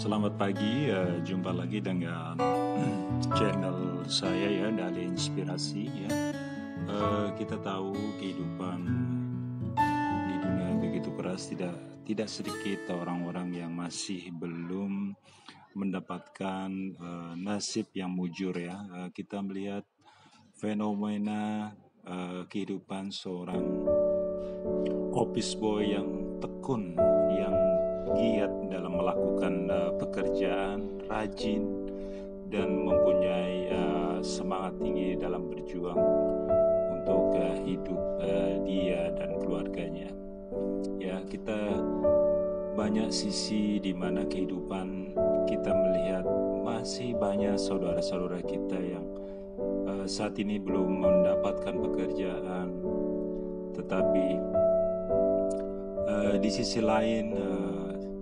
Selamat pagi, jumpa lagi dengan channel saya ya, Dali Inspirasi ya. Kita tahu kehidupan di dunia begitu keras, tidak sedikit orang-orang yang masih belum mendapatkan nasib yang mujur ya. Kita melihat fenomena kehidupan seorang office boy yang tekun, yang giat dalam melakukan pekerjaan, rajin dan mempunyai semangat tinggi dalam berjuang untuk hidup dia dan keluarganya. Ya, kita banyak sisi di mana kehidupan kita melihat masih banyak saudara-saudara kita yang saat ini belum mendapatkan pekerjaan, tetapi di sisi lain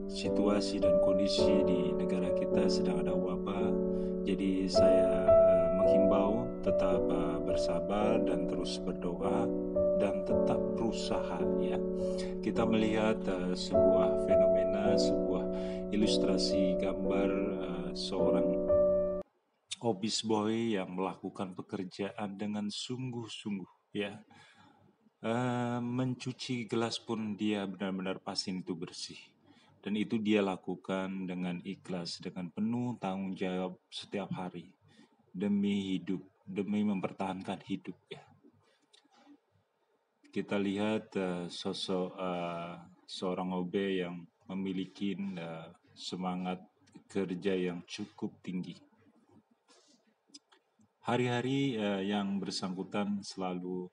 situasi dan kondisi di negara kita sedang ada wabah. Jadi saya menghimbau tetap bersabar dan terus berdoa dan tetap berusaha ya. Kita melihat sebuah fenomena, sebuah ilustrasi gambar seorang office boy yang melakukan pekerjaan dengan sungguh-sungguh ya. Mencuci gelas pun dia benar-benar pastiin itu bersih, dan itu dia lakukan dengan ikhlas, dengan penuh tanggung jawab setiap hari demi hidup, demi mempertahankan hidup ya. Kita lihat sosok seorang OB yang memiliki semangat kerja yang cukup tinggi. Hari-hari yang bersangkutan selalu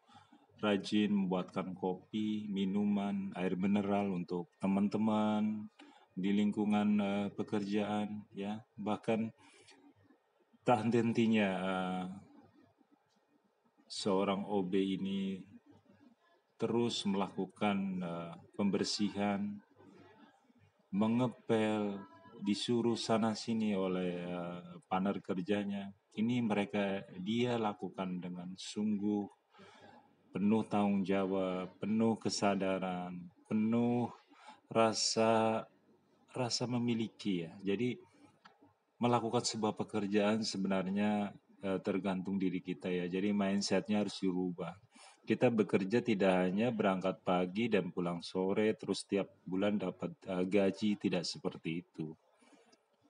rajin membuatkan kopi, minuman, air mineral untuk teman-teman di lingkungan pekerjaan ya. Bahkan tak henti-hentinya seorang OB ini terus melakukan pembersihan, mengepel, disuruh sana sini oleh partner kerjanya. Ini dia lakukan dengan sungguh, penuh tanggung jawab, penuh kesadaran, penuh rasa memiliki ya. Jadi melakukan sebuah pekerjaan sebenarnya tergantung diri kita ya. Jadi mindsetnya harus dirubah. Kita bekerja tidak hanya berangkat pagi dan pulang sore terus tiap bulan dapat gaji, tidak seperti itu.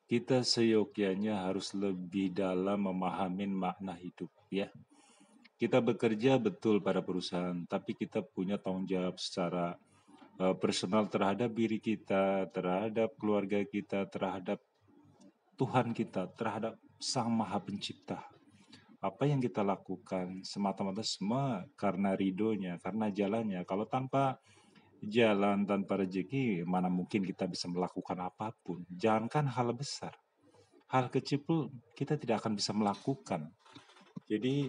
Kita seyogyanya harus lebih dalam memahami makna hidup ya. Kita bekerja betul pada perusahaan, tapi kita punya tanggung jawab secara personal terhadap diri kita, terhadap keluarga kita, terhadap Tuhan kita, terhadap Sang Maha Pencipta. Apa yang kita lakukan semata-mata semua karena ridhonya, karena jalannya. Kalau tanpa jalan, tanpa rezeki, mana mungkin kita bisa melakukan apapun. Jangankan hal besar, hal kecil pun kita tidak akan bisa melakukan. Jadi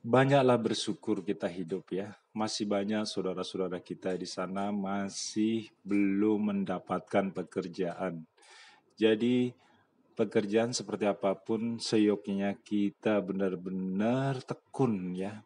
banyaklah bersyukur kita hidup ya. Masih banyak saudara-saudara kita di sana masih belum mendapatkan pekerjaan. Jadi pekerjaan seperti apapun seyogyanya kita benar-benar tekun ya.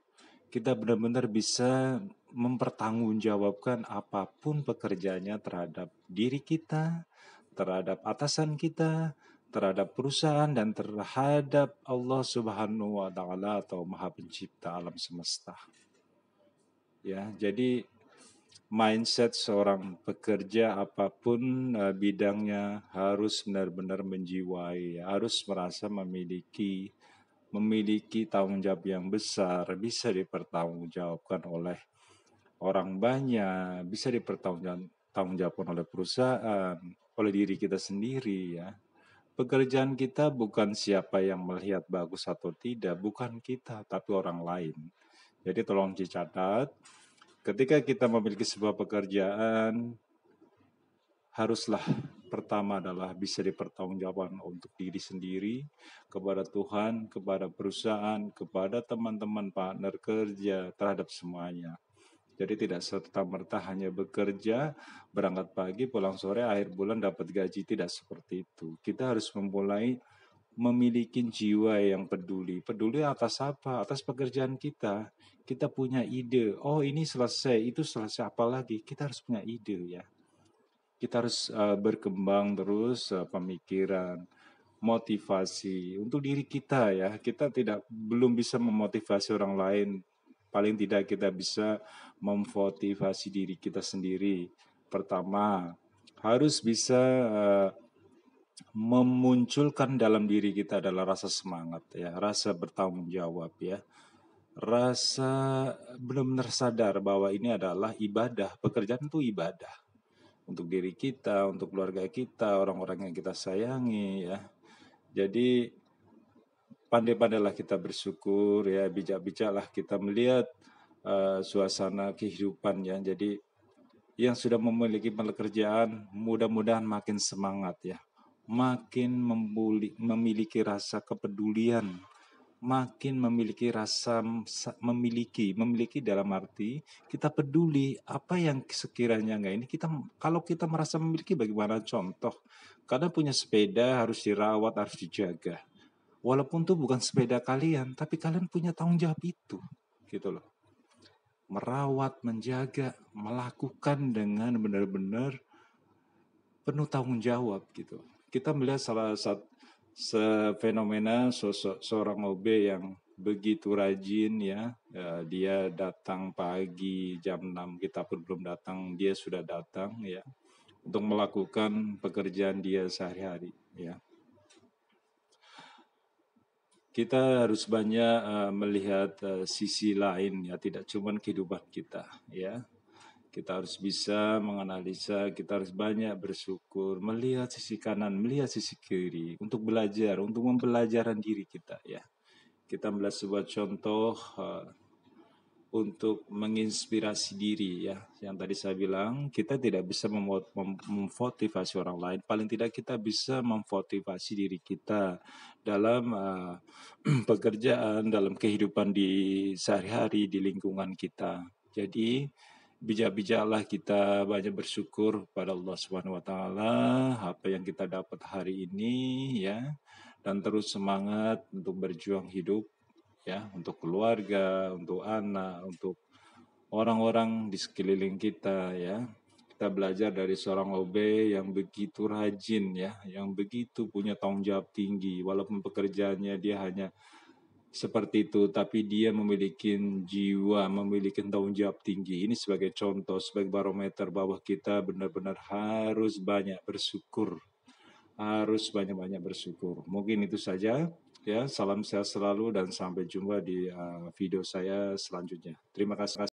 Kita benar-benar bisa mempertanggungjawabkan apapun pekerjaannya terhadap diri kita, terhadap atasan kita, terhadap perusahaan, dan terhadap Allah Subhanahu wa Ta'ala atau Maha Pencipta alam semesta. Ya, jadi mindset seorang pekerja apapun bidangnya harus benar-benar menjiwai, harus merasa memiliki tanggung jawab yang besar, bisa dipertanggungjawabkan oleh orang banyak, bisa dipertanggungjawabkan oleh perusahaan, oleh diri kita sendiri ya. Pekerjaan kita bukan siapa yang melihat bagus atau tidak, bukan kita, tapi orang lain. Jadi tolong dicatat, ketika kita memiliki sebuah pekerjaan, haruslah pertama adalah bisa dipertanggungjawabkan untuk diri sendiri, kepada Tuhan, kepada perusahaan, kepada teman-teman partner kerja, terhadap semuanya. Jadi tidak serta-merta hanya bekerja, berangkat pagi, pulang sore, akhir bulan dapat gaji. Tidak seperti itu. Kita harus memulai memiliki jiwa yang peduli. Peduli atas apa? Atas pekerjaan kita. Kita punya ide. Oh ini selesai, itu selesai, apa lagi? Kita harus punya ide ya. Kita harus berkembang terus pemikiran, motivasi untuk diri kita ya. Kita belum bisa memotivasi orang lain. Paling tidak kita bisa memotivasi diri kita sendiri. Pertama, harus bisa memunculkan dalam diri kita adalah rasa semangat ya, rasa bertanggung jawab ya. Rasa benar-benar sadar bahwa ini adalah ibadah, pekerjaan itu ibadah untuk diri kita, untuk keluarga kita, orang-orang yang kita sayangi ya. Jadi pandai-pandailah kita bersyukur ya, bijak-bijaklah kita melihat suasana kehidupan ya. Jadi yang sudah memiliki pekerjaan mudah-mudahan makin semangat ya, makin memiliki rasa kepedulian, makin memiliki rasa memiliki dalam arti kita peduli apa yang sekiranya enggak ini kita, kalau kita merasa memiliki bagaimana contoh, karena punya sepeda harus dirawat, harus dijaga, walaupun itu bukan sepeda kalian tapi kalian punya tanggung jawab itu gitu loh, merawat, menjaga, melakukan dengan benar-benar penuh tanggung jawab gitu. Kita melihat salah satu fenomena sosok seorang OB yang begitu rajin ya, dia datang pagi jam 6, kita pun belum datang, dia sudah datang ya, untuk melakukan pekerjaan dia sehari-hari ya. Kita harus banyak melihat sisi lain ya, tidak cuma kehidupan kita ya. Kita harus bisa menganalisa, kita harus banyak bersyukur, melihat sisi kanan, melihat sisi kiri, untuk belajar, untuk mempelajaran diri kita ya. Kita melihat sebuah contoh untuk menginspirasi diri ya. Yang tadi saya bilang, kita tidak bisa memotivasi orang lain, paling tidak kita bisa memotivasi diri kita dalam pekerjaan, dalam kehidupan di sehari-hari, di lingkungan kita. Jadi bijak-bijaklah kita banyak bersyukur pada Allah Subhanahu wa taala apa yang kita dapat hari ini ya, dan terus semangat untuk berjuang hidup ya, untuk keluarga, untuk anak, untuk orang-orang di sekeliling kita ya. Kita belajar dari seorang OB yang begitu rajin ya, yang begitu punya tanggung jawab tinggi, walaupun pekerjaannya dia hanya seperti itu, tapi dia memiliki jiwa, memiliki tanggung jawab tinggi. Ini sebagai contoh, sebagai barometer bahwa kita benar-benar harus banyak bersyukur, harus banyak-banyak bersyukur. Mungkin itu saja ya. Salam sehat selalu dan sampai jumpa di video saya selanjutnya. Terima kasih.